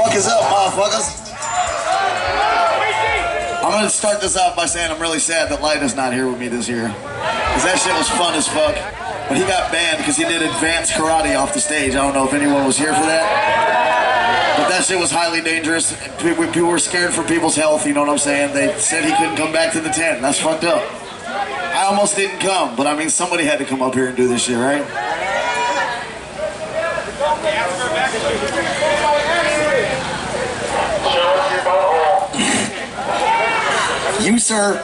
fuck is up, motherfuckers? I'm gonna start this off by saying I'm really sad that Light is not here with me this year. Cause that shit was fun as fuck. But he got banned because he did advanced karate off the stage. I don't know if anyone was here for that. But that shit was highly dangerous. People were scared for people's health, you know what I'm saying? They said he couldn't come back to the tent. That's fucked up. I almost didn't come, but I mean somebody had to come up here and do this shit, right? You, sir,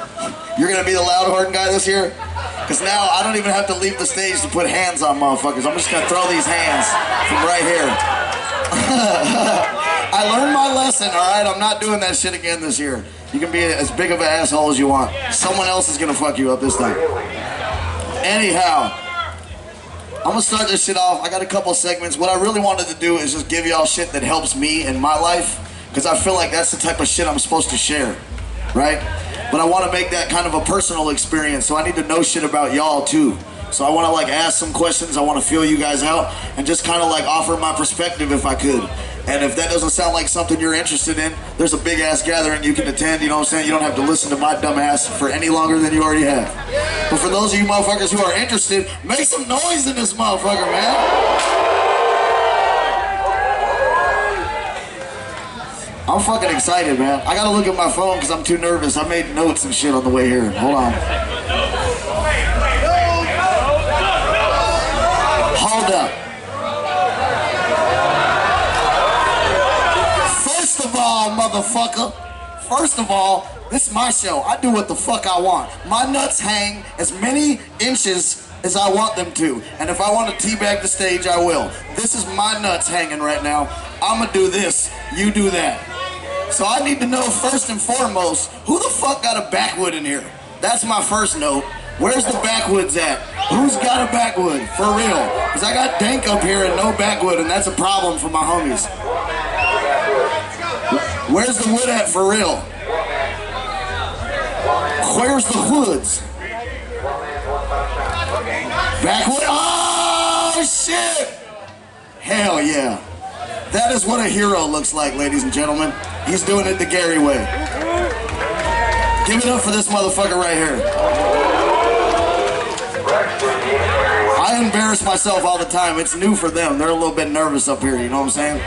you're gonna be the loud horn guy this year? Because now I don't even have to leave the stage to put hands on motherfuckers. I'm just gonna throw these hands from right here. I learned my lesson, alright? I'm not doing that shit again this year. You can be as big of an asshole as you want. Someone else is gonna fuck you up this time. Anyhow, I'm gonna start this shit off. I got a couple segments. What I really wanted to do is just give y'all shit that helps me in my life. Because I feel like that's the type of shit I'm supposed to share, right? But I want to make that kind of a personal experience, so I need to know shit about y'all too. So I want to like ask some questions, I want to feel you guys out, and just kind of like offer my perspective if I could. And if that doesn't sound like something you're interested in, there's a big ass gathering you can attend, you know what I'm saying? You don't have to listen to my dumb ass for any longer than you already have. But for those of you motherfuckers who are interested, make some noise in this motherfucker, man. I'm fucking excited, man. I gotta look at my phone because I'm too nervous. I made notes and shit on the way here. Hold on. Hold up. First of all, motherfucker. First of all, this is my show. I do what the fuck I want. My nuts hang as many inches as I want them to. And if I want to teabag the stage, I will. This is my nuts hanging right now. I'ma do this. You do that. So I need to know first and foremost, who the fuck got a backwood in here? That's my first note. Where's the backwoods at? Who's got a backwood? For real. Because I got dank up here and no backwood, and that's a problem for my homies. Where's the wood at for real? Where's the woods? Backwood? Oh, shit! Hell yeah. That is what a hero looks like, ladies and gentlemen. He's doing it the Gary way. Give it up for this motherfucker right here. I embarrass myself all the time. It's new for them. They're a little bit nervous up here, you know what I'm saying?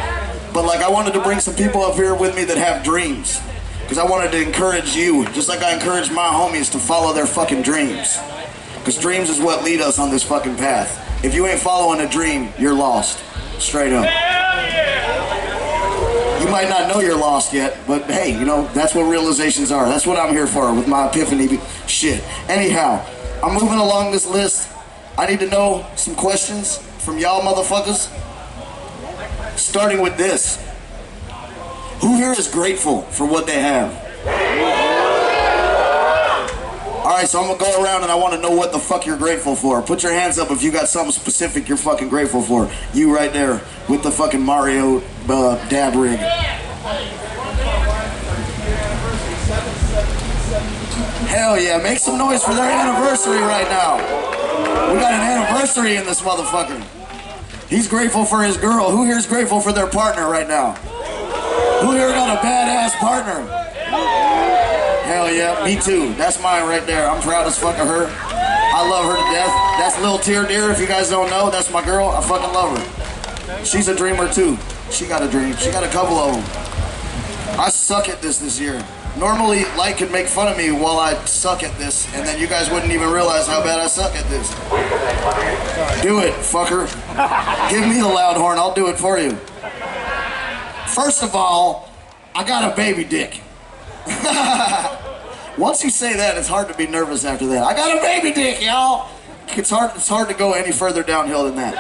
But like I wanted to bring some people up here with me that have dreams. Because I wanted to encourage you, just like I encourage my homies to follow their fucking dreams. Because dreams is what lead us on this fucking path. If you ain't following a dream, you're lost. Straight up. You might not know you're lost yet, but hey, you know, that's what realizations are. That's what I'm here for with my epiphany shit. Anyhow, I'm moving along this list. I need to know some questions from y'all motherfuckers. Starting with this. Who here is grateful for what they have? Alright, so I'm gonna go around and I want to know what the fuck you're grateful for. Put your hands up if you got something specific you're fucking grateful for. You right there with the fucking Mario dab rig. Hell yeah, make some noise for their anniversary right now. We got an anniversary in this motherfucker. He's grateful for his girl. Who here's grateful for their partner right now? Who here got a badass partner? Hell yeah, me too. That's mine right there. I'm proud as fuck of her. I love her to death. That's Lil Tear Deer, if you guys don't know. That's my girl. I fucking love her. She's a dreamer too. She got a dream. She got a couple of them. I suck at this year. Normally, Light could make fun of me while I suck at this, and then you guys wouldn't even realize how bad I suck at this. Do it, fucker. Give me the loud horn. I'll do it for you. First of all, I got a baby dick. Once you say that, it's hard to be nervous after that. I got a baby dick, y'all. It's hard to go any further downhill than that.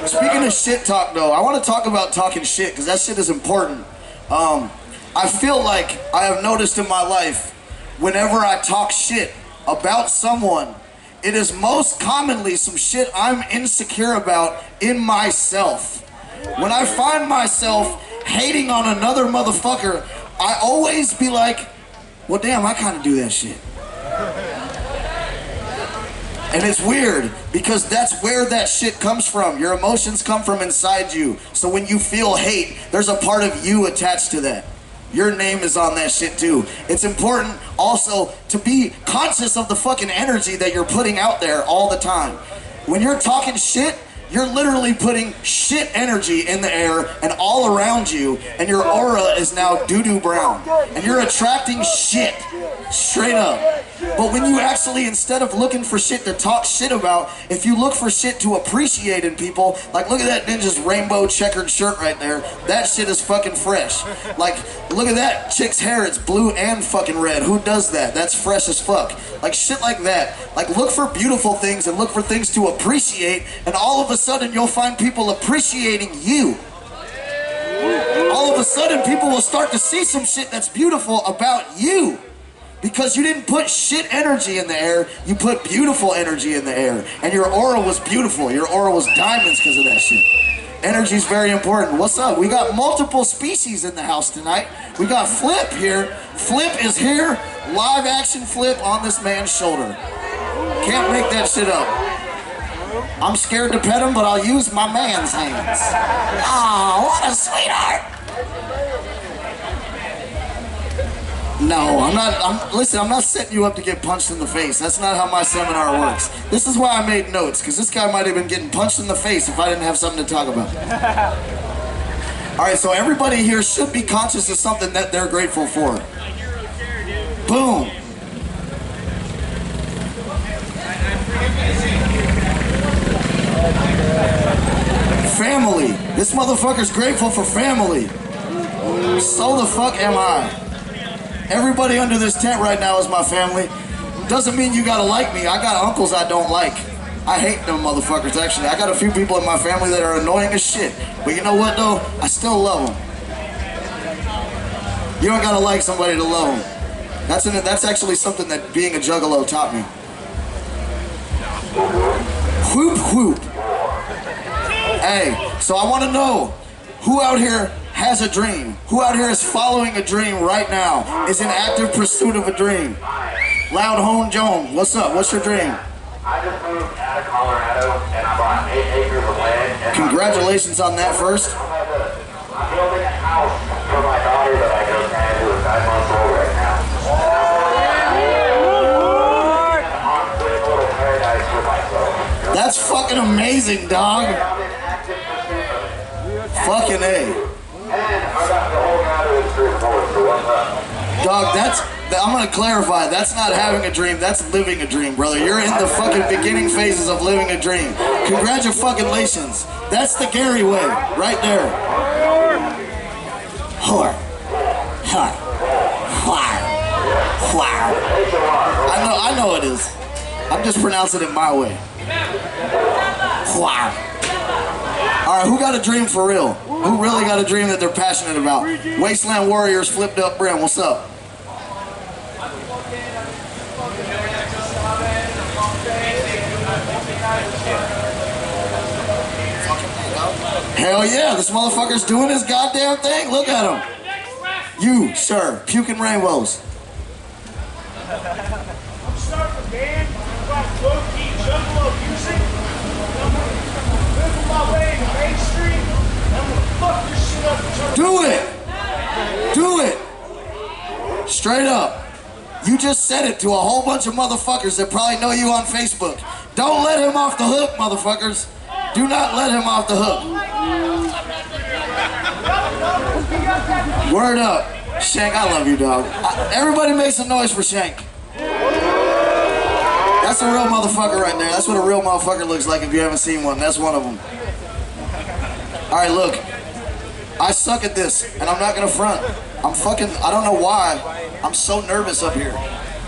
Speaking of shit talk, though, I want to talk about talking shit, because that shit is important. I feel like I have noticed in my life, whenever I talk shit about someone, it is most commonly some shit I'm insecure about in myself. When I find myself hating on another motherfucker, I always be like, well damn, I kind of do that shit. And it's weird because that's where that shit comes from. Your emotions come from inside you. So when you feel hate, there's a part of you attached to that. Your name is on that shit too. It's important also to be conscious of the fucking energy that you're putting out there all the time. When you're talking shit, you're literally putting shit energy in the air and all around you, and your aura is now doo-doo brown. And you're attracting shit, straight up. But when you actually, instead of looking for shit to talk shit about, if you look for shit to appreciate in people, like look at that ninja's rainbow checkered shirt right there, that shit is fucking fresh. Like, look at that chick's hair, it's blue and fucking red. Who does that? That's fresh as fuck. Like shit like that. Like look for beautiful things and look for things to appreciate, and all of a sudden you'll find people appreciating you. All of a sudden people will start to see some shit that's beautiful about you. Because you didn't put shit energy in the air, you put beautiful energy in the air. And your aura was beautiful. Your aura was diamonds because of that shit. Energy is very important. What's up? We got multiple species in the house tonight. We got Flip here. Flip is here. Live action Flip on this man's shoulder. Can't make that shit up. I'm scared to pet him, but I'll use my man's hands. Oh, what a sweetheart. No, I'm not. Listen, I'm not setting you up to get punched in the face. That's not how my seminar works. This is why I made notes, because this guy might have been getting punched in the face if I didn't have something to talk about. Alright, so everybody here should be conscious of something that they're grateful for. Boom. Family. This motherfucker's grateful for family. So the fuck am I. Everybody under this tent right now is my family. Doesn't mean you gotta like me. I got uncles I don't like. I hate them motherfuckers, actually. I got a few people in my family that are annoying as shit. But you know what, though? I still love them. You don't gotta like somebody to love them. That's actually something that being a juggalo taught me. Whoop, whoop. Hey, so I want to know, who out here has a dream? Who out here is following a dream right now? Is in active pursuit of a dream? Loud Hone Joan, what's up? What's your dream? I just moved out of Colorado and I bought 8 acres of land. Congratulations on that first. I'm building a house for my daughter that I just had, who is 9 months old right now. I'm building a little paradise for myself. That's fucking amazing, dog. I'm in active pursuit of it. Fucking A. And I got the whole guy to the street forward, so what's up? Dog, I'm gonna clarify, that's not having a dream, that's living a dream, brother. You're in the fucking beginning phases of living a dream. Congratulations. That's the Gary way, right there. Whore. Whore. Whore. Whore. I know it is. I'm just pronouncing it my way. Whore. Alright, who got a dream for real? Who really got a dream that they're passionate about? Wasteland Warriors flipped up Brim, what's up? Hell yeah, this motherfucker's doing his goddamn thing. Look at him. You, sir, puking rainbows. I'm starting a band. I've got low-key juggalo music. I'm moving my way to Main Street. I'm gonna fuck this shit up and turn Do it! Do it! Straight up. You just said it to a whole bunch of motherfuckers that probably know you on Facebook. Don't let him off the hook, motherfuckers. Do not let him off the hook. Word up. Shank, I love you, dog. Everybody make some noise for Shank. That's a real motherfucker right there. That's what a real motherfucker looks like if you haven't seen one. That's one of them. Alright, look. I suck at this, and I'm not gonna front. I don't know why. I'm so nervous up here.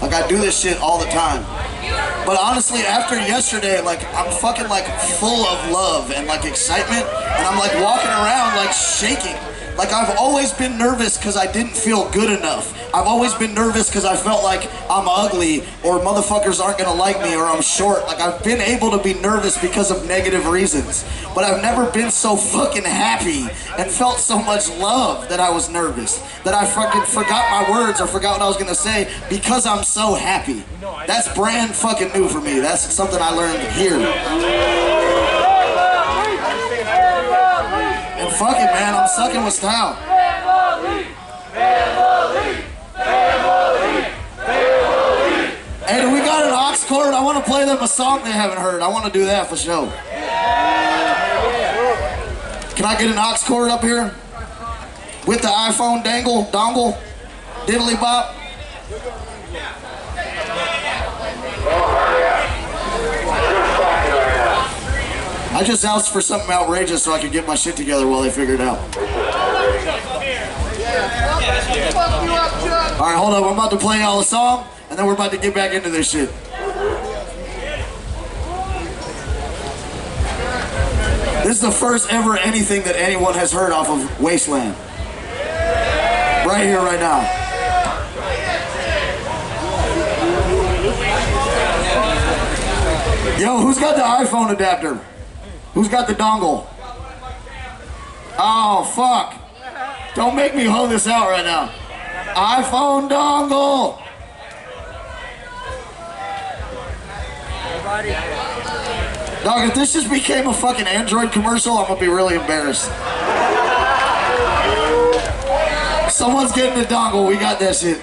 Like, I do this shit all the time. But honestly, after yesterday, like, I'm fucking, like, full of love and, like, excitement. And I'm, like, walking around, like, shaking. Like, I've always been nervous because I didn't feel good enough. I've always been nervous because I felt like I'm ugly, or motherfuckers aren't gonna like me, or I'm short. Like, I've been able to be nervous because of negative reasons. But I've never been so fucking happy and felt so much love that I was nervous. That I fucking forgot my words or forgot what I was gonna say because I'm so happy. That's brand fucking new for me. That's something I learned here. And fuck it, man, I'm sucking with style. Hey, do we got an aux cord? I want to play them a song they haven't heard. I want to do that for sure. Can I get an aux cord up here? With the iPhone dongle, diddly bop. I just asked for something outrageous so I could get my shit together while they figure it out. Alright, hold up. I'm about to play y'all a song, and then we're about to get back into this shit. This is the first ever anything that anyone has heard off of Wasteland. Right here, right now. Yo, who's got the iPhone adapter? Who's got the dongle? Oh, fuck. Don't make me hold this out right now. iPhone dongle. Dog, if this just became a fucking Android commercial, I'm gonna be really embarrassed. Someone's getting the dongle. We got that shit.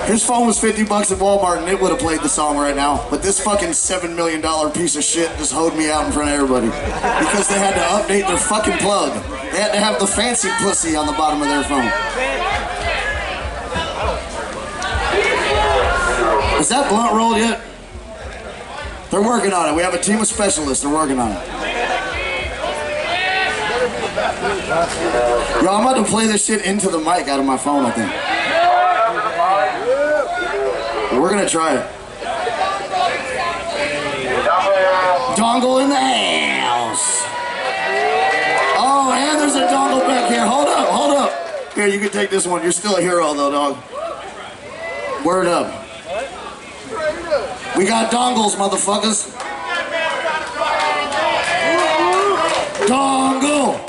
His phone was 50 bucks at Walmart and it would have played the song right now. But this fucking $7 million piece of shit just hoed me out in front of everybody. Because they had to update their fucking plug. They had to have the fancy pussy on the bottom of their phone. Is that blunt rolled yet? They're working on it. We have a team of specialists. They're working on it. Yo, I'm about to play this shit into the mic out of my phone, I think. We're gonna try it. Dongle in the house. Oh, and there's a dongle back here. Hold up, hold up. Here, you can take this one. You're still a hero, though, dog. Word up. We got dongles, motherfuckers. Dongle.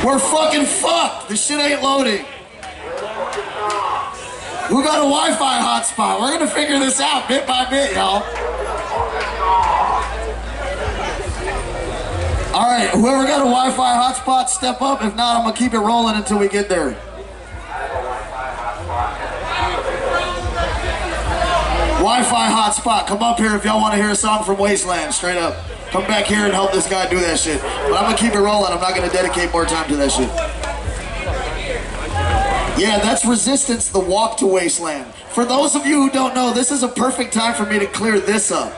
We're fucking fucked. This shit ain't loading. We got a Wi-Fi hotspot. We're gonna figure this out bit by bit, y'all. All right, whoever got a Wi-Fi hotspot, step up. If not, I'm gonna keep it rolling until we get there. Wi-Fi hotspot, come up here if y'all want to hear a song from Wasteland, straight up. Come back here and help this guy do that shit. But I'm gonna keep it rolling. I'm not gonna dedicate more time to that shit. Yeah, that's Resistance, the Walk to Wasteland. For those of you who don't know, this is a perfect time for me to clear this up.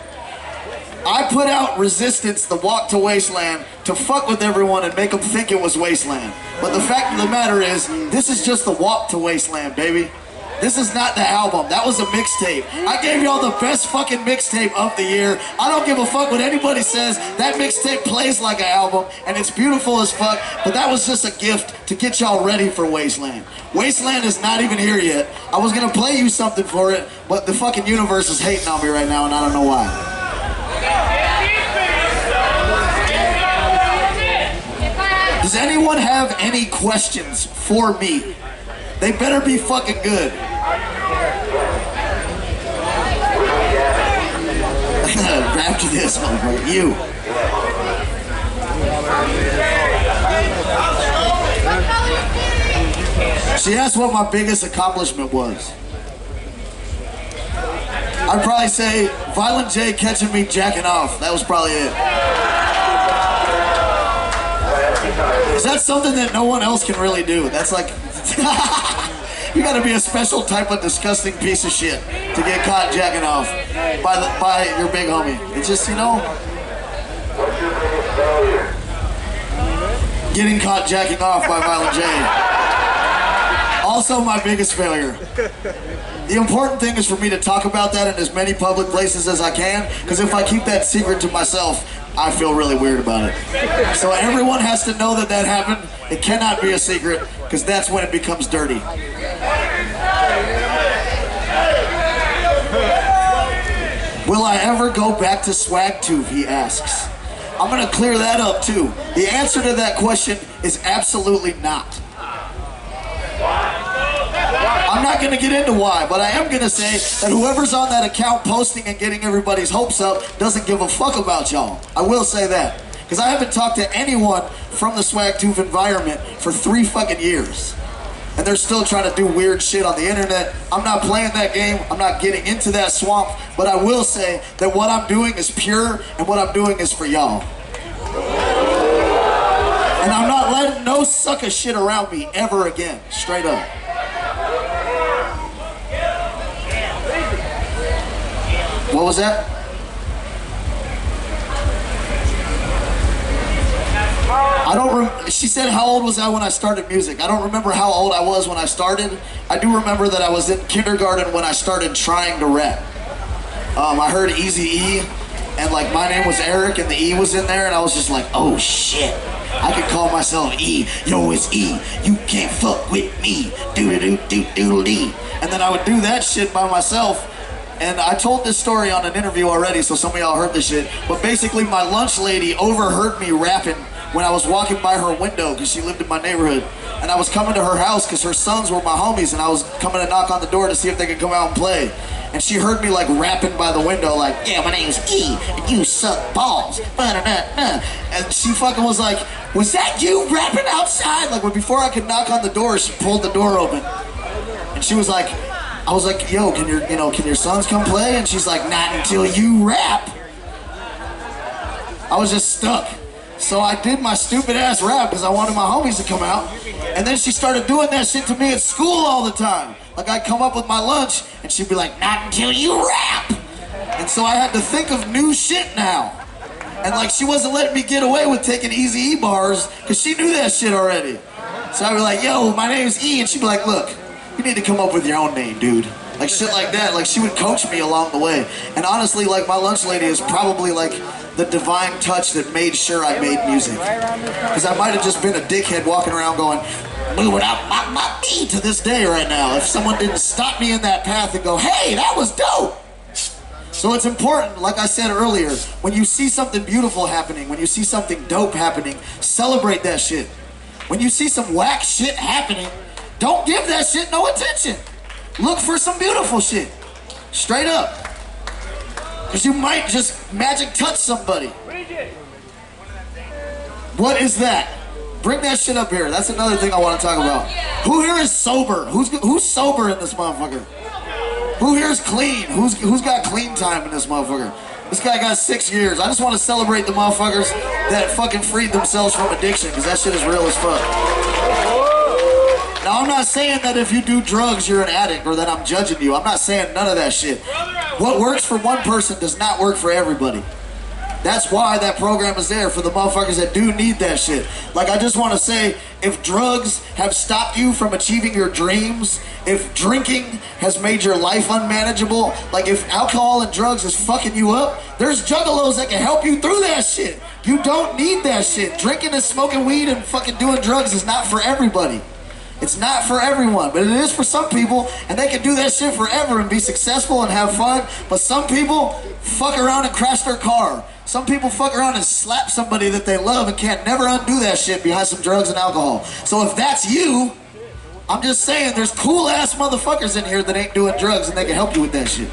I put out Resistance, the Walk to Wasteland to fuck with everyone and make them think it was Wasteland. But the fact of the matter is, this is just the Walk to Wasteland, baby. This is not the album. That was a mixtape. I gave y'all the best fucking mixtape of the year. I don't give a fuck what anybody says. That mixtape plays like an album, and it's beautiful as fuck, but that was just a gift to get y'all ready for Wasteland. Wasteland is not even here yet. I was gonna play you something for it, but the fucking universe is hating on me right now, and I don't know why. Does anyone have any questions for me? They better be fucking good. After this, motherfucker, you. She asked what my biggest accomplishment was. I'd probably say Violent J catching me jacking off. That was probably it. Is that something that no one else can really do? That's like, you gotta be a special type of disgusting piece of shit to get caught jacking off by your big homie. It's just, you know, getting caught jacking off by Violent J. Also my biggest failure. The important thing is for me to talk about that in as many public places as I can, because if I keep that secret to myself, I feel really weird about it. So everyone has to know that that happened. It cannot be a secret, because that's when it becomes dirty. Will I ever go back to Swag Tube, he asks. I'm gonna clear that up too. The answer to that question is absolutely not. I'm not gonna get into why, but I am gonna say that whoever's on that account posting and getting everybody's hopes up doesn't give a fuck about y'all. I will say that. Because I haven't talked to anyone from the Swag Tube environment for 3 fucking years. And they're still trying to do weird shit on the internet. I'm not playing that game. I'm not getting into that swamp. But I will say that what I'm doing is pure, and what I'm doing is for y'all. And I'm not letting no sucker shit around me ever again. Straight up. What was that? She said, how old was I when I started music? I don't remember how old I was when I started. I do remember that I was in kindergarten when I started trying to rap. I heard Eazy-E, and like my name was Eric, and the E was in there, and I was just like, oh shit. I could call myself E. Yo, it's E. You can't fuck with me. Doodle-doo-doo-doodle-dee. And then I would do that shit by myself. And I told this story on an interview already, so some of y'all heard this shit. But basically, my lunch lady overheard me rapping when I was walking by her window, because she lived in my neighborhood. And I was coming to her house because her sons were my homies, and I was coming to knock on the door to see if they could come out and play. And she heard me like rapping by the window, like, yeah, my name's E, and you suck balls. And she fucking was like, was that you rapping outside? Like, before I could knock on the door, she pulled the door open. And she was like, I was like, yo, can your sons come play? And she's like, not until you rap. I was just stuck. So I did my stupid ass rap because I wanted my homies to come out. And then she started doing that shit to me at school all the time. Like, I'd come up with my lunch and she'd be like, not until you rap. And so I had to think of new shit now. And like, she wasn't letting me get away with taking Eazy-E bars because she knew that shit already. So I'd be like, yo, my name's E. And she'd be like, look, you need to come up with your own name, dude. Like shit like that. Like, she would coach me along the way. And honestly, like, my lunch lady is probably like the divine touch that made sure I made music. Because I might have just been a dickhead walking around going, moving out my feet to this day right now, if someone didn't stop me in that path and go, hey, that was dope. So it's important, like I said earlier, when you see something beautiful happening, when you see something dope happening, celebrate that shit. When you see some whack shit happening, don't give that shit no attention. Look for some beautiful shit. Straight up. Because you might just magic touch somebody. What is that? Bring that shit up here. That's another thing I want to talk about. Who here is sober? Who's sober in this motherfucker? Who here is clean? Who's got clean time in this motherfucker? This guy got 6 years. I just want to celebrate the motherfuckers that fucking freed themselves from addiction, because that shit is real as fuck. Now, I'm not saying that if you do drugs, you're an addict, or that I'm judging you. I'm not saying none of that shit. What works for one person does not work for everybody. That's why that program is there, for the motherfuckers that do need that shit. Like, I just want to say, if drugs have stopped you from achieving your dreams, if drinking has made your life unmanageable, like if alcohol and drugs is fucking you up, there's juggalos that can help you through that shit. You don't need that shit. Drinking and smoking weed and fucking doing drugs is not for everybody. It's not for everyone, but it is for some people, and they can do that shit forever and be successful and have fun. But some people fuck around and crash their car. Some people fuck around and slap somebody that they love and can't never undo that shit behind some drugs and alcohol. So if that's you, I'm just saying there's cool ass motherfuckers in here that ain't doing drugs and they can help you with that shit.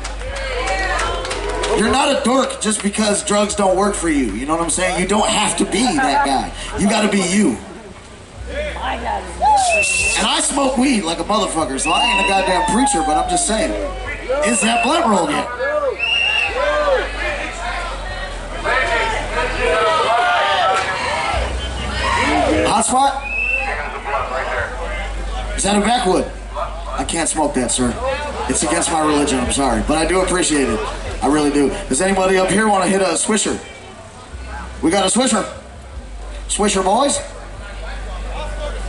You're not a dork just because drugs don't work for you. You know what I'm saying? You don't have to be that guy. You gotta be you. And I smoke weed like a motherfucker, so I ain't a goddamn preacher, but I'm just saying. Is that blunt rolled yet? Hot spot? Is that a backwood? I can't smoke that, sir. It's against my religion, I'm sorry. But I do appreciate it. I really do. Does anybody up here want to hit a swisher? We got a swisher. Swisher boys?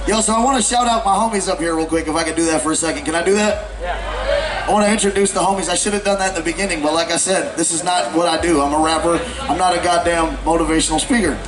Yo, so I want to shout out my homies up here real quick, if I could do that for a second. Can I do that? Yeah. I want to introduce the homies. I should have done that in the beginning, but like I said, this is not what I do. I'm a rapper. I'm not a goddamn motivational speaker.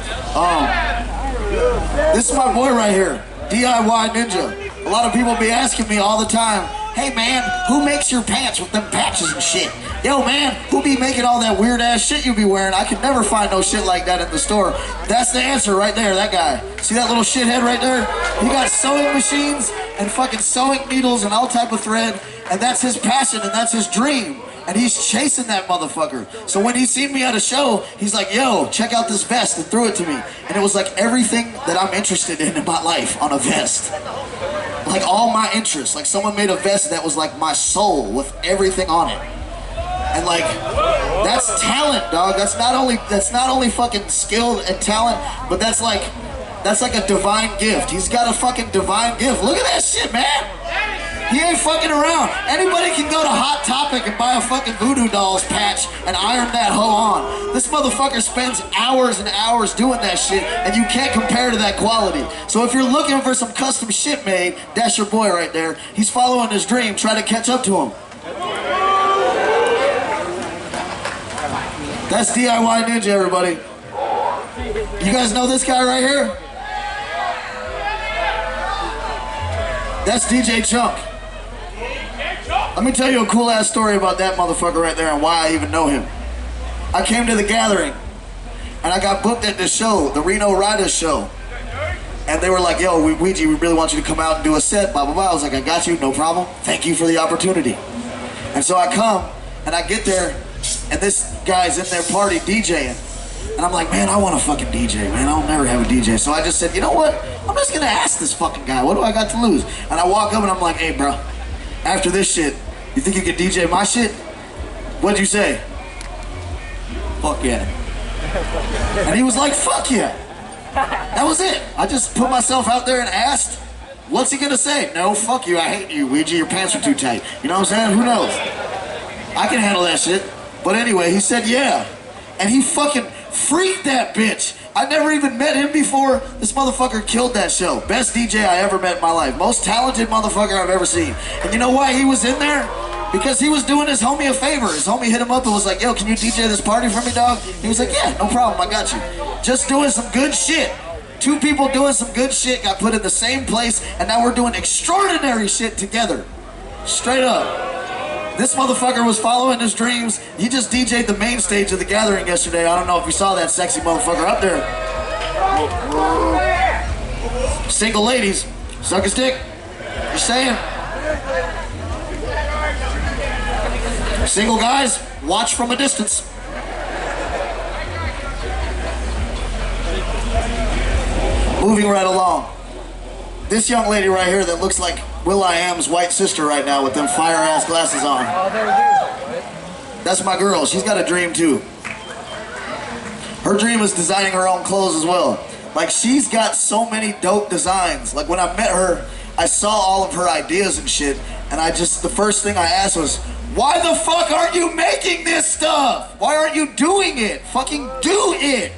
This is my boy right here, DIY Ninja. A lot of people be asking me all the time, hey man, who makes your pants with them patches and shit? Yo man, who be making all that weird ass shit you be wearing? I could never find no shit like that in the store. That's the answer right there, that guy. See that little shithead right there? He got sewing machines and fucking sewing needles and all type of thread, and that's his passion and that's his dream. And he's chasing that motherfucker. So when he seen me at a show, he's like, yo, check out this vest, and threw it to me. And it was like everything that I'm interested in my life on a vest. Like all my interests. Like someone made a vest that was like my soul with everything on it. And like, that's talent, dog. That's not only fucking skill and talent, but that's like a divine gift. He's got a fucking divine gift. Look at that shit, man. He ain't fucking around. Anybody can go to Hot Topic and buy a fucking Voodoo Dolls patch and iron that hoe on. This motherfucker spends hours and hours doing that shit, and you can't compare to that quality. So if you're looking for some custom shit made, that's your boy right there. He's following his dream. Try to catch up to him. That's DIY Ninja, everybody. You guys know this guy right here? That's DJ Chunk. Let me tell you a cool ass story about that motherfucker right there and why I even know him. I came to the gathering and I got booked at this show, the Reno Riders show. And they were like, yo, Ouija, we really want you to come out and do a set, blah, blah, blah. I was like, I got you, no problem. Thank you for the opportunity. And so I come and I get there and this guy's in their party DJing. And I'm like, man, I want a fucking DJ, man. I'll never have a DJ. So I just said, you know what? I'm just gonna ask this fucking guy. What do I got to lose? And I walk up and I'm like, hey, bro, after this shit, you think you could DJ my shit? What'd you say? Fuck yeah. And he was like, fuck yeah. That was it. I just put myself out there and asked, what's he gonna say? No, fuck you, I hate you, Ouija, your pants are too tight. You know what I'm saying? Who knows? I can handle that shit. But anyway, he said yeah. And he fucking freaked that bitch. I never even met him before. This motherfucker killed that show. Best DJ I ever met in my life. Most talented motherfucker I've ever seen. And you know why he was in there? Because he was doing his homie a favor. His homie hit him up and was like, yo, can you DJ this party for me, dog? He was like, yeah, no problem, I got you. Just doing some good shit. Two people doing some good shit got put in the same place, and now we're doing extraordinary shit together. Straight up. This motherfucker was following his dreams. He just DJ'd the main stage of the gathering yesterday. I don't know if you saw that sexy motherfucker up there. Single ladies, suck his dick. Just saying. Single guys, watch from a distance. Moving right along. This young lady right here that looks like Will.i.am's white sister right now with them fire-ass glasses on. That's my girl. She's got a dream too. Her dream is designing her own clothes as well. Like, she's got so many dope designs. Like, when I met her, I saw all of her ideas and shit, and the first thing I asked was, Why the fuck aren't you making this stuff? Why aren't you doing it? Fucking do it.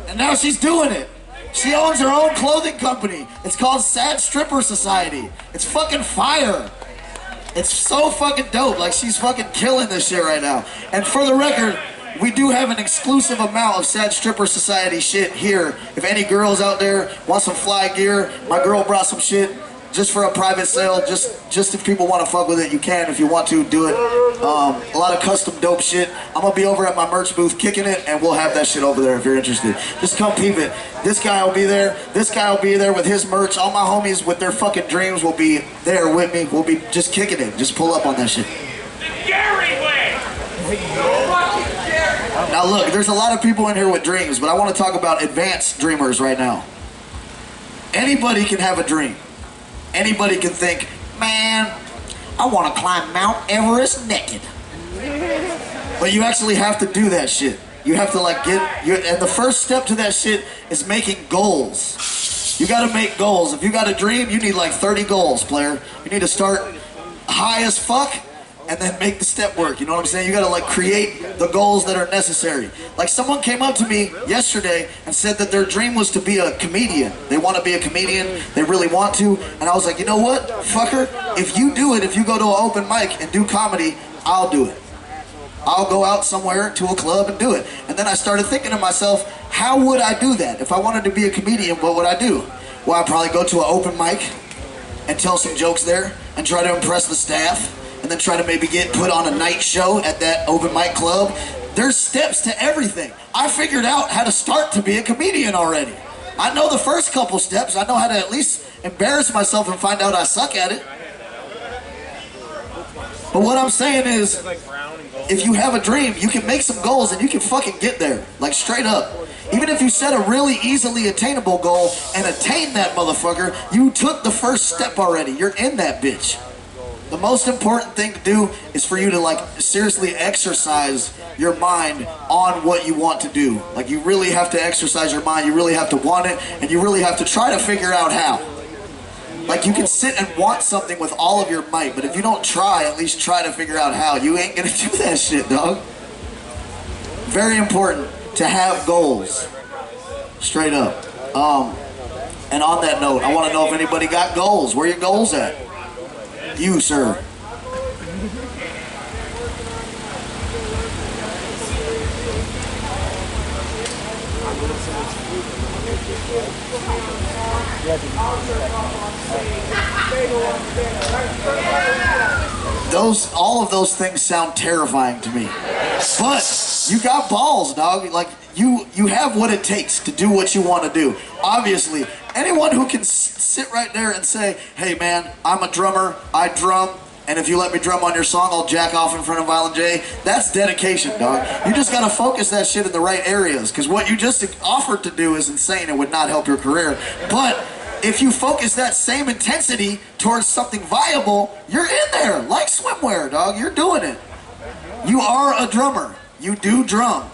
And now she's doing it. She owns her own clothing company. It's called Sad Stripper Society. It's fucking fire. It's so fucking dope. Like, she's fucking killing this shit right now. And for the record, we do have an exclusive amount of Sad Stripper Society shit here. If any girls out there want some fly gear, my girl brought some shit just for a private sale. Just if people want to fuck with it, you can. If you want to, do it. A lot of custom dope shit. I'm gonna be over at my merch booth kicking it, and we'll have that shit over there if you're interested. Just come peep it. This guy will be there. This guy will be there with his merch. All my homies with their fucking dreams will be there with me. We'll be just kicking it. Just pull up on that shit. The Gary way! Now look, there's a lot of people in here with dreams, but I want to talk about advanced dreamers right now. Anybody can have a dream. Anybody can think, man, I want to climb Mount Everest naked. But you actually have to do that shit. You have to like and the first step to that shit is making goals. You gotta make goals. If you got a dream, you need like 30 goals, player. You need to start high as fuck and then make the step work. You know what I'm saying? You gotta like create the goals that are necessary. Like, someone came up to me yesterday and said that their dream was to be a comedian. They want to be a comedian, they really want to, and I was like, you know what, fucker? If you do it, if you go to an open mic and do comedy, I'll do it. I'll go out somewhere to a club and do it. And then I started thinking to myself, how would I do that? If I wanted to be a comedian, what would I do? Well, I'd probably go to an open mic and tell some jokes there and try to impress the staff, and then try to maybe get put on a night show at that open mic club. There's steps to everything. I figured out how to start to be a comedian already. I know the first couple steps. I know how to at least embarrass myself and find out I suck at it. But what I'm saying is, if you have a dream, you can make some goals and you can fucking get there. Like, straight up. Even if you set a really easily attainable goal and attain that motherfucker, you took the first step already. You're in that bitch. The most important thing to do is for you to like seriously exercise your mind on what you want to do. Like, you really have to exercise your mind, you really have to want it, and you really have to try to figure out how. Like, you can sit and want something with all of your might, but if you don't try, at least try to figure out how. You ain't gonna do that shit, dog. Very important to have goals. Straight up. And on that note, I want to know if anybody got goals. Where are your goals at? You, sir. All of those things sound terrifying to me. But you got balls, dog. Like, you have what it takes to do what you want to do. Obviously, anyone who can sit right there and say, hey man, I'm a drummer, I drum, and if you let me drum on your song, I'll jack off in front of Violent J. That's dedication, dog. You just gotta focus that shit in the right areas, because what you just offered to do is insane. It would not help your career. But if you focus that same intensity towards something viable, you're in there, like swimwear, dog. You're doing it. You are a drummer. You do drum.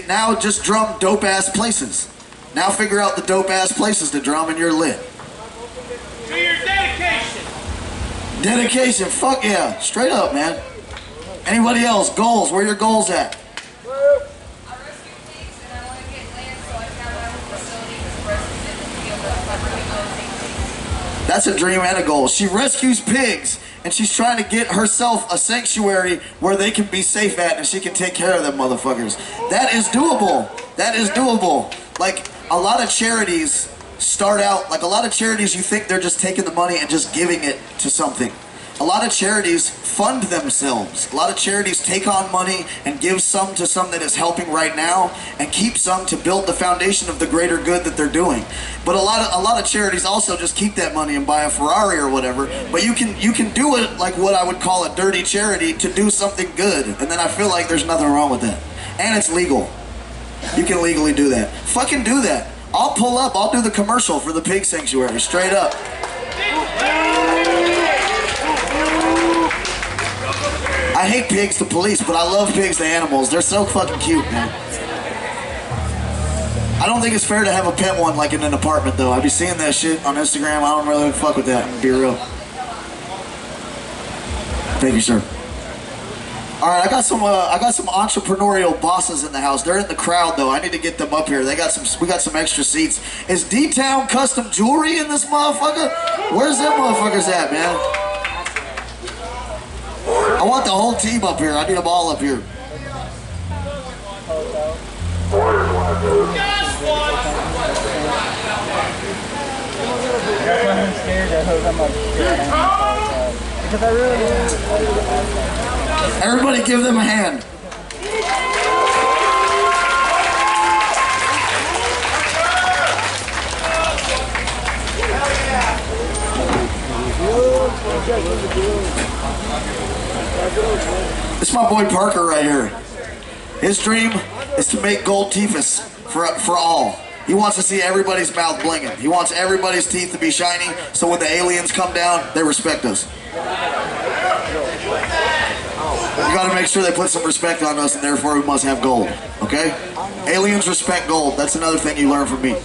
Now just drum dope-ass places. Now figure out the dope-ass places to drum and you're lit. To your dedication. Dedication, fuck yeah. Straight up, man. Anybody else? Goals, where are your goals at? I rescue pigs and I want to get land so I can have my own facility to rescue them and be able to really go take pigs. That's a dream and a goal. She rescues pigs and she's trying to get herself a sanctuary where they can be safe at and she can take care of them motherfuckers. That is doable. That is doable. Like, a lot of charities start out, like a lot of charities, you think they're just taking the money and just giving it to something. A lot of charities fund themselves. A lot of charities take on money and give some to some that is helping right now and keep some to build the foundation of the greater good that they're doing. But a lot of charities also just keep that money and buy a Ferrari or whatever. But you can do it like what I would call a dirty charity to do something good. And then I feel like there's nothing wrong with that. And it's legal. You can legally do that. Fucking do that. I'll pull up. I'll do the commercial for the pig sanctuary. Straight up. I hate pigs to police, but I love pigs to animals. They're so fucking cute, man. I don't think it's fair to have a pet one like in an apartment, though. I be seeing that shit on Instagram. I don't really fuck with that, to be real. Thank you, sir. All right, I got some entrepreneurial bosses in the house. They're in the crowd though. I need to get them up here. We got some extra seats. Is D-Town Custom Jewelry in this motherfucker? Where's them motherfuckers at, man? I want the whole team up here. I need them all up here. Everybody give them a hand. This is my boy Parker right here. His dream is to make gold teethus for all. He wants to see everybody's mouth blinging. He wants everybody's teeth to be shiny, so when the aliens come down, they respect us. You gotta make sure they put some respect on us, and therefore we must have gold, okay? Aliens respect gold. That's another thing you learn from me.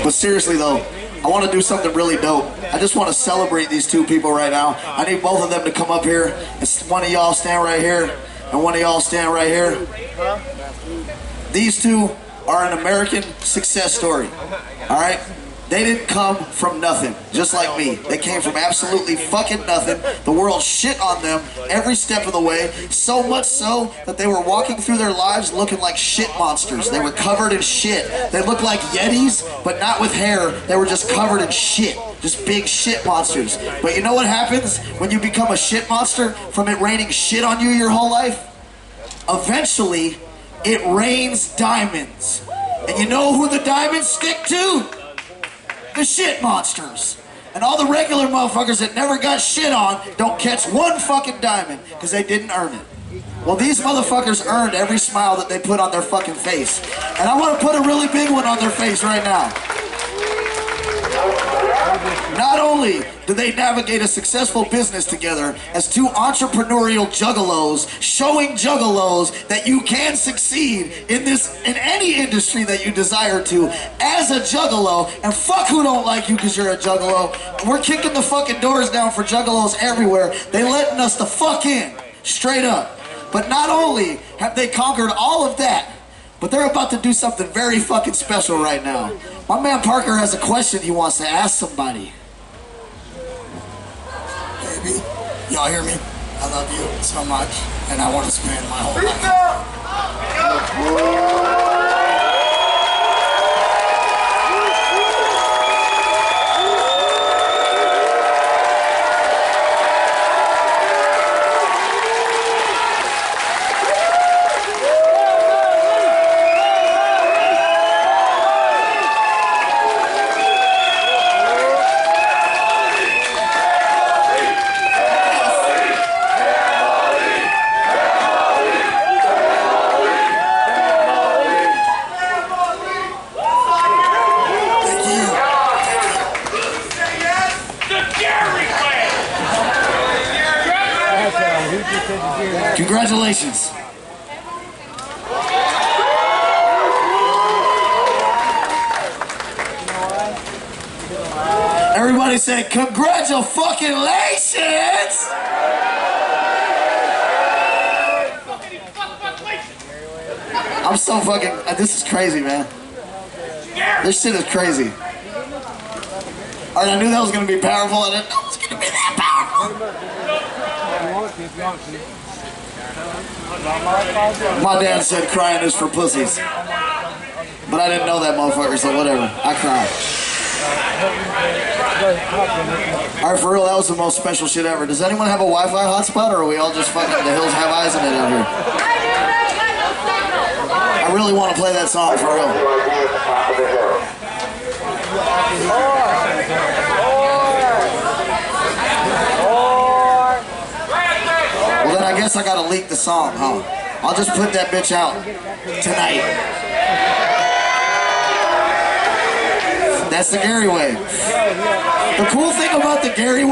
But seriously though, I want to do something really dope. I just want to celebrate these two people right now. I need both of them to come up here. It's one of y'all stand right here, and one of y'all stand right here. These two are an American success story, all right? They didn't come from nothing, just like me. They came from absolutely fucking nothing. The world shit on them every step of the way, so much so that they were walking through their lives looking like shit monsters. They were covered in shit. They looked like Yetis, but not with hair. They were just covered in shit, just big shit monsters. But you know what happens when you become a shit monster from it raining shit on you your whole life? Eventually, it rains diamonds. And you know who the diamonds stick to? The shit monsters. And all the regular motherfuckers that never got shit on don't catch one fucking diamond because they didn't earn it. Well, these motherfuckers earned every smile that they put on their fucking face. And I want to put a really big one on their face right now. Not only do they navigate a successful business together as two entrepreneurial juggalos, showing juggalos that you can succeed in any industry that you desire to as a juggalo, and fuck who don't like you because you're a juggalo. We're kicking the fucking doors down for juggalos everywhere. They letting us the fuck in, straight up. But not only have they conquered all of that, but they're about to do something very fucking special right now. My man Parker has a question he wants to ask somebody. Baby, y'all hear me? I love you so much, and I want to spend my whole life. Congratulations. Everybody say congratulations. I'm so fucking, this is crazy, man. This shit is crazy. I knew that was going to be powerful. I didn't know it was going to be that powerful. My dad said crying is for pussies. But I didn't know that motherfucker, so whatever. I cried. Alright, for real, that was the most special shit ever. Does anyone have a Wi-Fi hotspot, or are we all just fucking the hills have eyes in it out here? I really want to play that song, for real. Well, then I guess I gotta leak the song, huh? I'll just put that bitch out tonight. That's the Gary way. The cool thing about the Gary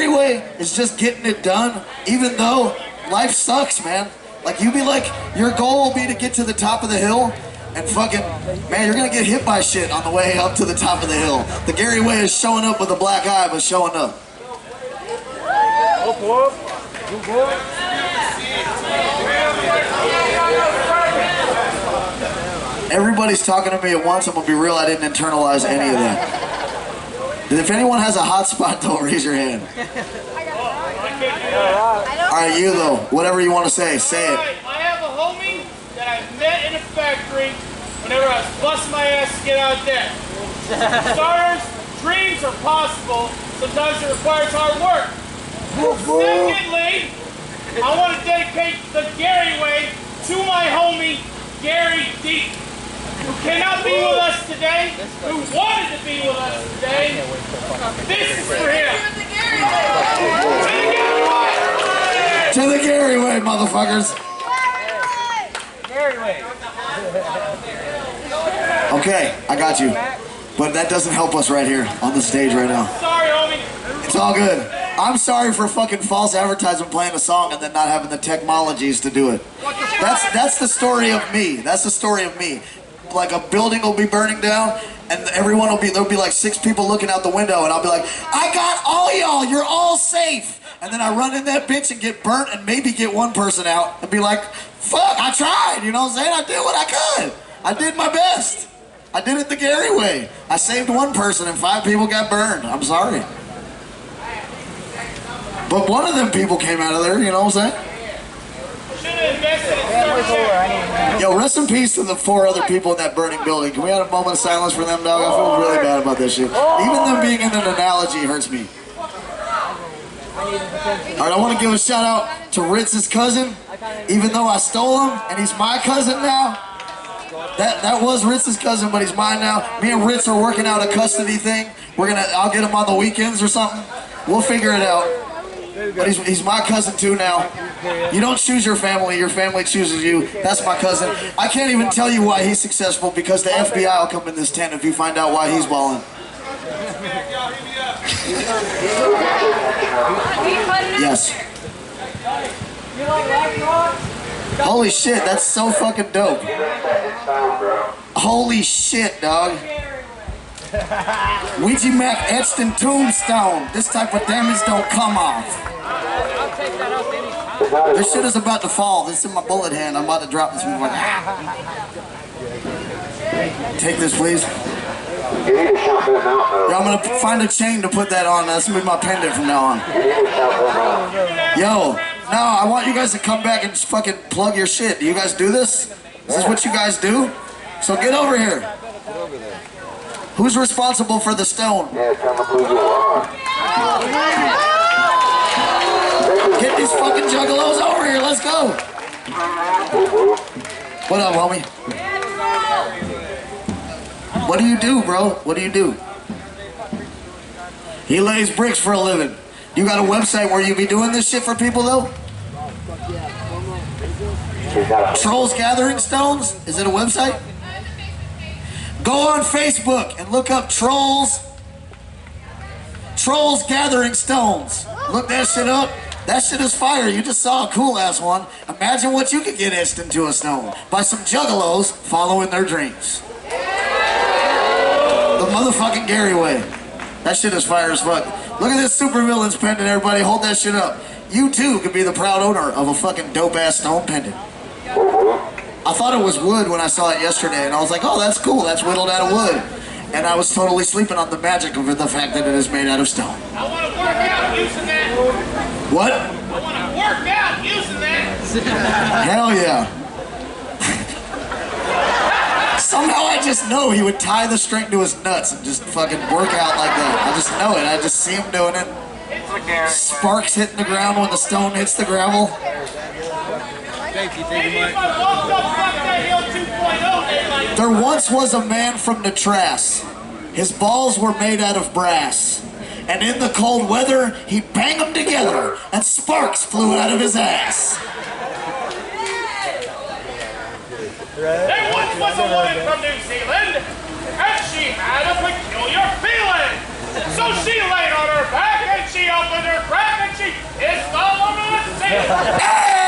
way is just getting it done, even though life sucks, man. Like, you be like, your goal will be to get to the top of the hill, and fucking, man, you're gonna get hit by shit on the way up to the top of the hill. The Gary way is showing up with a black eye, but showing up. Everybody's talking to me at once. I'm gonna be real, I didn't internalize any of that. If anyone has a hot spot though, raise your hand. Alright, you though, whatever you want to say it. I have a homie that I met in a factory whenever I was busting my ass to get out of debt. For starters, dreams are possible. Sometimes it requires hard work. Secondly, I want to dedicate the Gary Way to my homie, Gary D, who cannot be with us today, who wanted to be with us today. This is for him. To the Gary Way, motherfuckers. Gary Way. Okay, I got you. But that doesn't help us right here on the stage right now. Sorry, homie. It's all good. I'm sorry for fucking false advertisement playing a song and then not having the technologies to do it. That's the story of me. That's the story of me. Like a building will be burning down and everyone there'll be like 6 people looking out the window and I'll be like, I got all y'all, you're all safe. And then I run in that bitch and get burnt and maybe get one person out and be like, fuck, I tried, you know what I'm saying? I did what I could. I did my best. I did it the Gary way. I saved one person and 5 people got burned. I'm sorry. But one of them people came out of there, you know what I'm saying? Yo, rest in peace to the 4 other people in that burning building. Can we have a moment of silence for them, dog? I feel really bad about this shit. Even them being in an analogy hurts me. Alright, I want to give a shout out to Ritz's cousin. Even though I stole him and he's my cousin now. That was Ritz's cousin, but he's mine now. Me and Ritz are working out a custody thing. I'll get him on the weekends or something. We'll figure it out. But he's my cousin too now. You don't choose your family chooses you. That's my cousin. I can't even tell you why he's successful because the FBI will come in this tent if you find out why he's balling. Yes. Holy shit, that's so fucking dope. Holy shit, dog. Ouija Macc etched in tombstone. This type of damage don't come off. This shit is about to fall. This is in my bullet hand. I'm about to drop this one. Take this, please. Yeah, I'm gonna find a chain to put that on. That's gonna be my pendant from now on. Yo, no, I want you guys to come back and fucking plug your shit. Do you guys do this? Is this what you guys do? So get over here. Who's responsible for the stone? Get these fucking juggalos over here. Let's go. What up, homie? What do you do, bro? What do you do? He lays bricks for a living. You got a website where you be doing this shit for people, though? Trolls Gathering Stones? Is it a website? Go on Facebook and look up Trolls Gathering Stones. Look that shit up. That shit is fire. You just saw a cool ass one. Imagine what you could get etched into a stone by some juggalos following their dreams. The motherfucking Gary way. That shit is fire as fuck. Look at this supervillains pendant, everybody. Hold that shit up. You too could be the proud owner of a fucking dope ass stone pendant. I thought it was wood when I saw it yesterday, and I was like, oh, that's cool. That's whittled out of wood. And I was totally sleeping on the magic of it, the fact that it is made out of stone. I want to work out using that. What? I want to work out using that. Hell yeah. Somehow I just know he would tie the string to his nuts and just fucking work out like that. I just know it. I just see him doing it. Sparks hitting the ground when the stone hits the gravel. There once was a man from Natras. His balls were made out of brass. And in the cold weather, he'd bang them together and sparks flew out of his ass. There once was a woman from New Zealand, and she had a peculiar feeling. So she laid on her back, and she opened her crack, and she hissed all over the ceiling. Hey!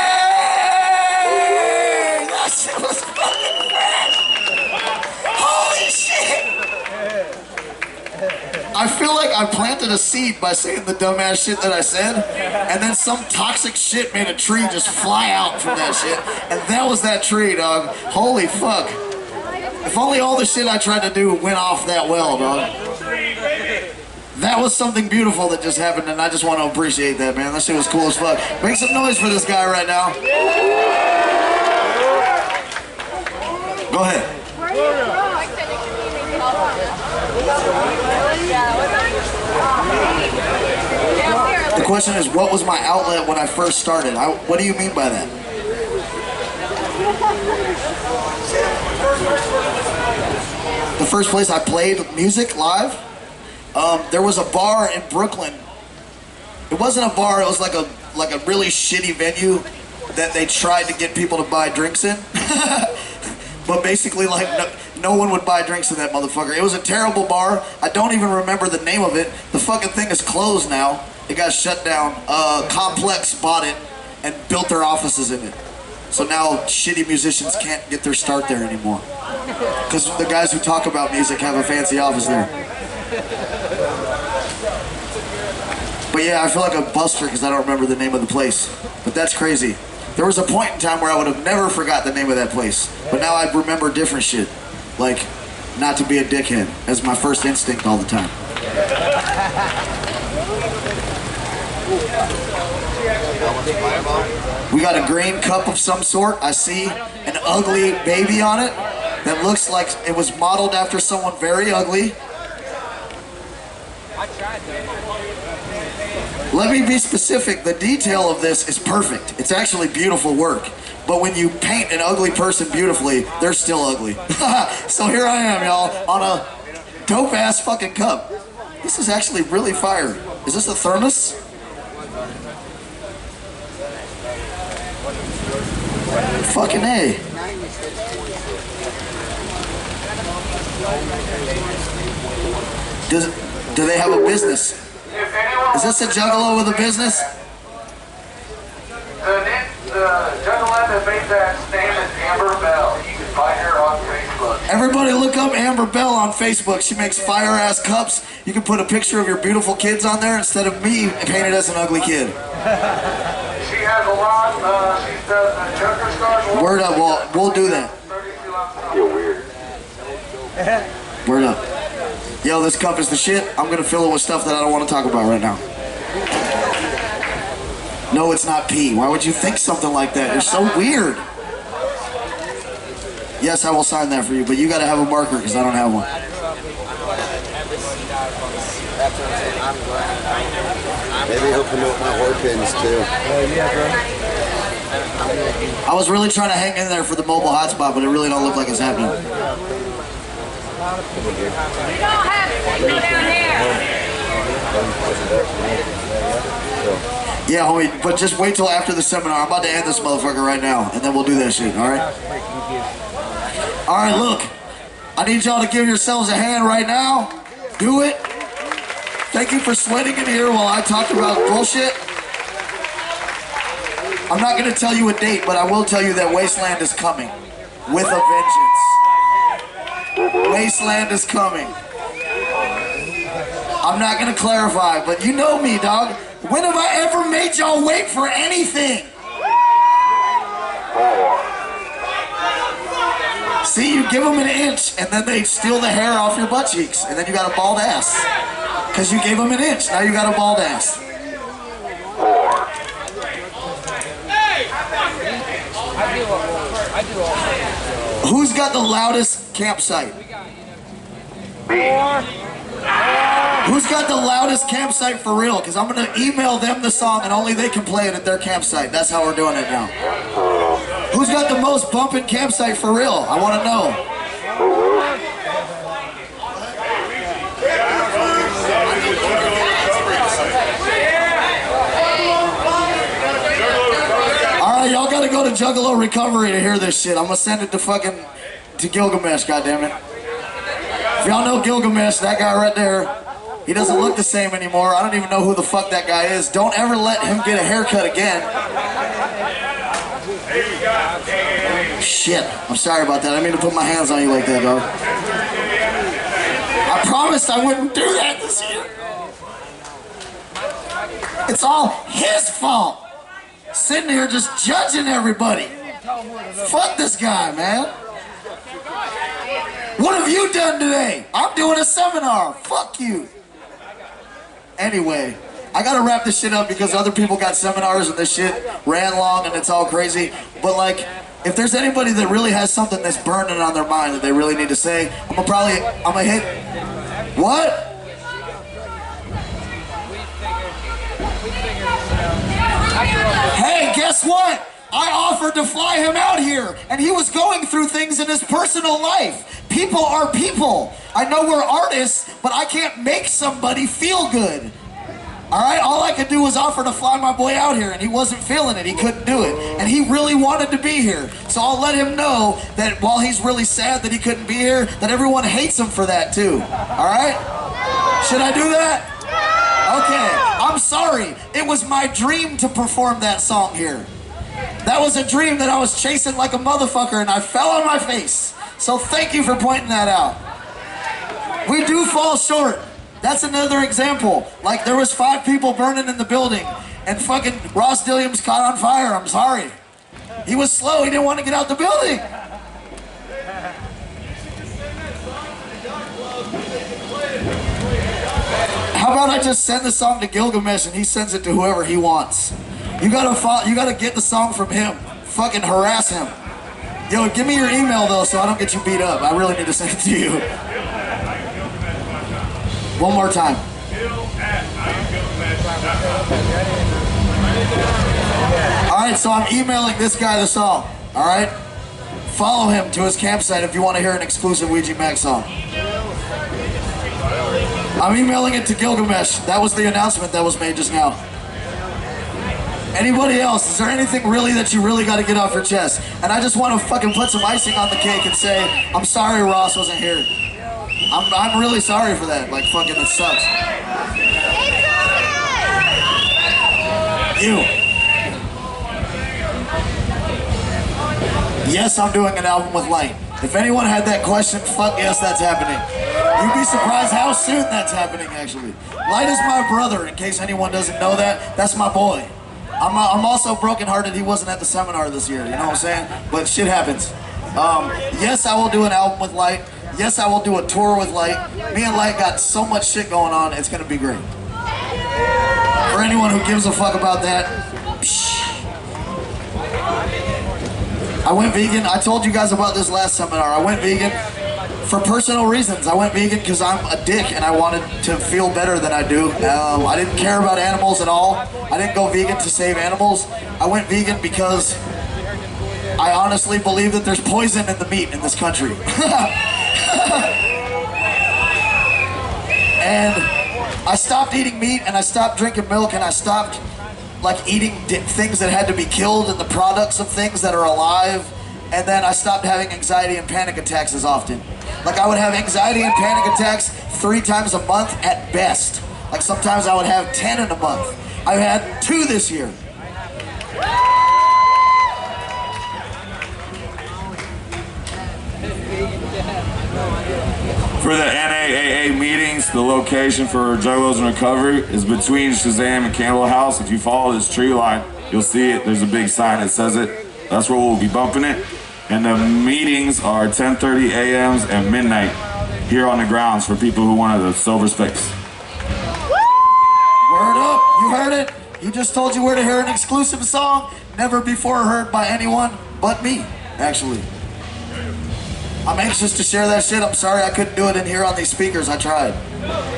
That shit was fucking fresh! Holy shit! I feel like I planted a seed by saying the dumbass shit that I said, and then some toxic shit made a tree just fly out from that shit, and that was that tree, dog. Holy fuck. If only all the shit I tried to do went off that well, dog. That was something beautiful that just happened, and I just want to appreciate that, man. That shit was cool as fuck. Make some noise for this guy right now. Go ahead. The question is, what was my outlet when I first started? What do you mean by that? The first place I played music live? There was a bar in Brooklyn. It wasn't a bar, it was like a really shitty venue that they tried to get people to buy drinks in. But basically, like, no one would buy drinks in that motherfucker. It was a terrible bar. I don't even remember the name of it. The fucking thing is closed now. It got shut down. Complex bought it and built their offices in it. So now shitty musicians can't get their start there anymore. Because the guys who talk about music have a fancy office there. But yeah, I feel like a buster because I don't remember the name of the place. But that's crazy. There was a point in time where I would have never forgot the name of that place. But now I remember different shit. Like, not to be a dickhead as my first instinct all the time. We got a green cup of some sort. I see an ugly baby on it that looks like it was modeled after someone very ugly. Let me be specific, the detail of this is perfect. It's actually beautiful work. But when you paint an ugly person beautifully, they're still ugly. So here I am, y'all, on a dope-ass fucking cup. This is actually really fire. Is this a thermos? Fucking A. Do they have a business? Is this a juggalo with a business? The juggalo that made that name is Amber Bell. You can find her on Facebook. Everybody look up Amber Bell on Facebook. She makes fire-ass cups. You can put a picture of your beautiful kids on there instead of me painted as an ugly kid. She has a lot. She does the Joker stars. Word up, we'll do that. You're weird. Word up. Yo, this cup is the shit. I'm gonna fill it with stuff that I don't want to talk about right now. No, it's not pee. Why would you think something like that? You're so weird. Yes, I will sign that for you, but you gotta have a marker because I don't have one. Maybe he'll promote my horror pins too. I was really trying to hang in there for the mobile hotspot, but it really don't look like it's happening. We don't have to go down there. Yeah, homie, but just wait till after the seminar. I'm about to end this motherfucker right now, and then we'll do that shit, alright? Alright, look. I need y'all to give yourselves a hand right now. Do it. Thank you for sweating in here while I talk about bullshit. I'm not going to tell you a date, but I will tell you that Wasteland is coming. With a vengeance. Wasteland is coming. I'm not gonna clarify, but you know me, dog. When have I ever made y'all wait for anything? See, you give them an inch, and then they steal the hair off your butt cheeks, and then you got a bald ass. Because you gave them an inch, now you got a bald ass. Who's got the loudest campsite? Who's got the loudest campsite for real? Because I'm going to email them the song and only they can play it at their campsite. That's how we're doing it now. Who's got the most bumping campsite for real? I want to know. Alright, y'all got to go to Juggalo Recovery to hear this shit. I'm going to send it to Gilgamesh, goddammit. If y'all know Gilgamesh, that guy right there, he doesn't look the same anymore. I don't even know who the fuck that guy is. Don't ever let him get a haircut again. Shit, I'm sorry about that. I didn't mean to put my hands on you like that, dog. I promised I wouldn't do that this year. It's all his fault. Sitting here just judging everybody. Fuck this guy, man. What have you done today? I'm doing a seminar. Fuck you. Anyway, I gotta wrap this shit up because other people got seminars and this shit ran long and it's all crazy. But like, if there's anybody that really has something that's burning on their mind that they really need to say, I'm gonna hit. What? Hey, guess what? I offered to fly him out here, and he was going through things in his personal life. People are people. I know we're artists, but I can't make somebody feel good. Alright, all I could do was offer to fly my boy out here, and he wasn't feeling it. He couldn't do it. And he really wanted to be here. So I'll let him know that while he's really sad that he couldn't be here, that everyone hates him for that too. Alright? Should I do that? Okay, I'm sorry. It was my dream to perform that song here. That was a dream that I was chasing like a motherfucker and I fell on my face. So thank you for pointing that out. We do fall short. That's another example. Like there was 5 people burning in the building and fucking Ross Dilliams caught on fire. I'm sorry. He was slow. He didn't want to get out the building. How about I just send the song to Gilgamesh and he sends it to whoever he wants? You gotta get the song from him. Fucking harass him. Yo, give me your email though so I don't get you beat up. I really need to send it to you. One more time. Alright, so I'm emailing this guy the song. Alright? Follow him to his campsite if you want to hear an exclusive Ouija Macc song. I'm emailing it to Gilgamesh. That was the announcement that was made just now. Anybody else? Is there anything really that you really got to get off your chest? And I just want to fucking put some icing on the cake and say, I'm sorry Ross wasn't here. I'm really sorry for that. Like, fucking, it sucks. You. Yes, I'm doing an album with Light. If anyone had that question, fuck yes, that's happening. You'd be surprised how soon that's happening, actually. Light is my brother, in case anyone doesn't know that. That's my boy. I'm also brokenhearted he wasn't at the seminar this year, you know what I'm saying? But shit happens. Yes, I will do an album with Light. Yes, I will do a tour with Light. Me and Light got so much shit going on, it's gonna be great. For anyone who gives a fuck about that, I went vegan. I told you guys about this last seminar. I went vegan for personal reasons. I went vegan because I'm a dick and I wanted to feel better than I do. I didn't care about animals at all. I didn't go vegan to save animals. I went vegan because I honestly believe that there's poison in the meat in this country. And I stopped eating meat and I stopped drinking milk and I stopped like eating things that had to be killed and the products of things that are alive. And then I stopped having anxiety and panic attacks as often. Like I would have anxiety and panic attacks 3 times a month at best. Like sometimes I would have 10 in a month. I've had 2 this year. For the NAAA meetings, the location for Juggalos in Recovery is between Shazam and Campbell House. If you follow this tree line, you'll see it. There's a big sign that says it. That's where we'll be bumping it. And the meetings are 10:30 a.m. and midnight here on the grounds for people who wanted a sober space. Word up, you heard it. He just told you where to hear an exclusive song, never before heard by anyone but me, actually. I'm anxious to share that shit. I'm sorry I couldn't do it in here on these speakers. I tried.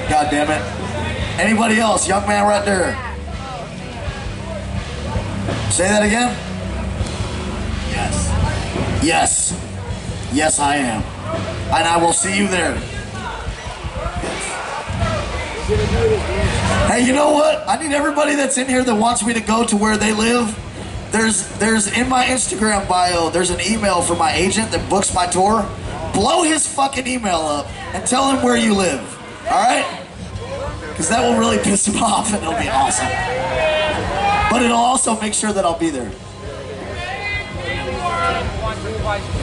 God damn it. Anybody else? Young man right there. Say that again? Yes. Yes. Yes, I am. And I will see you there. Hey, you know what? I need everybody that's in here that wants me to go to where they live. There's in my Instagram bio, there's an email from my agent that books my tour. Blow his fucking email up and tell him where you live. Alright? Because that will really piss him off and it'll be awesome. But it'll also make sure that I'll be there.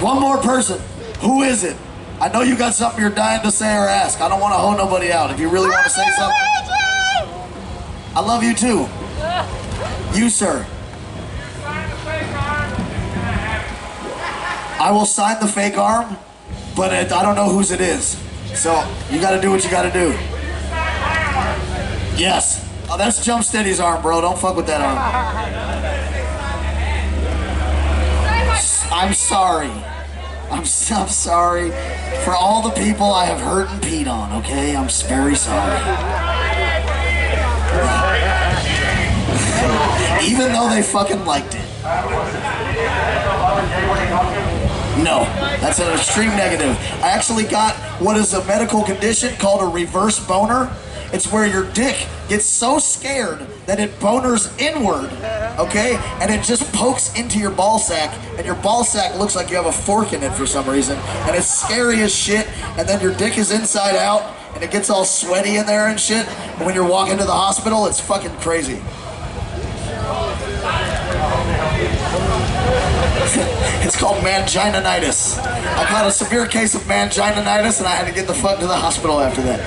One more person. Who is it? I know you got something you're dying to say or ask. I don't want to hold nobody out. If you really want to say something. I love you too. You, sir. I will sign the fake arm, but I don't know whose it is. So you gotta do what you gotta do. Yes. Oh, that's Jump Steady's arm, bro. Don't fuck with that arm. I'm sorry. I'm sorry for all the people I have hurt and peed on, okay? I'm very sorry. Even though they fucking liked it. No, that's an extreme negative. I actually got what is a medical condition called a reverse boner. It's where your dick gets so scared that it boners inward, okay? And it just pokes into your ball sack, and your ball sack looks like you have a fork in it for some reason, and it's scary as shit, and then your dick is inside out, and it gets all sweaty in there and shit, and when you're walking to the hospital, it's fucking crazy. It's called Mangina Nights. I caught a severe case of Mangina Nights, and I had to get the fuck to the hospital after that.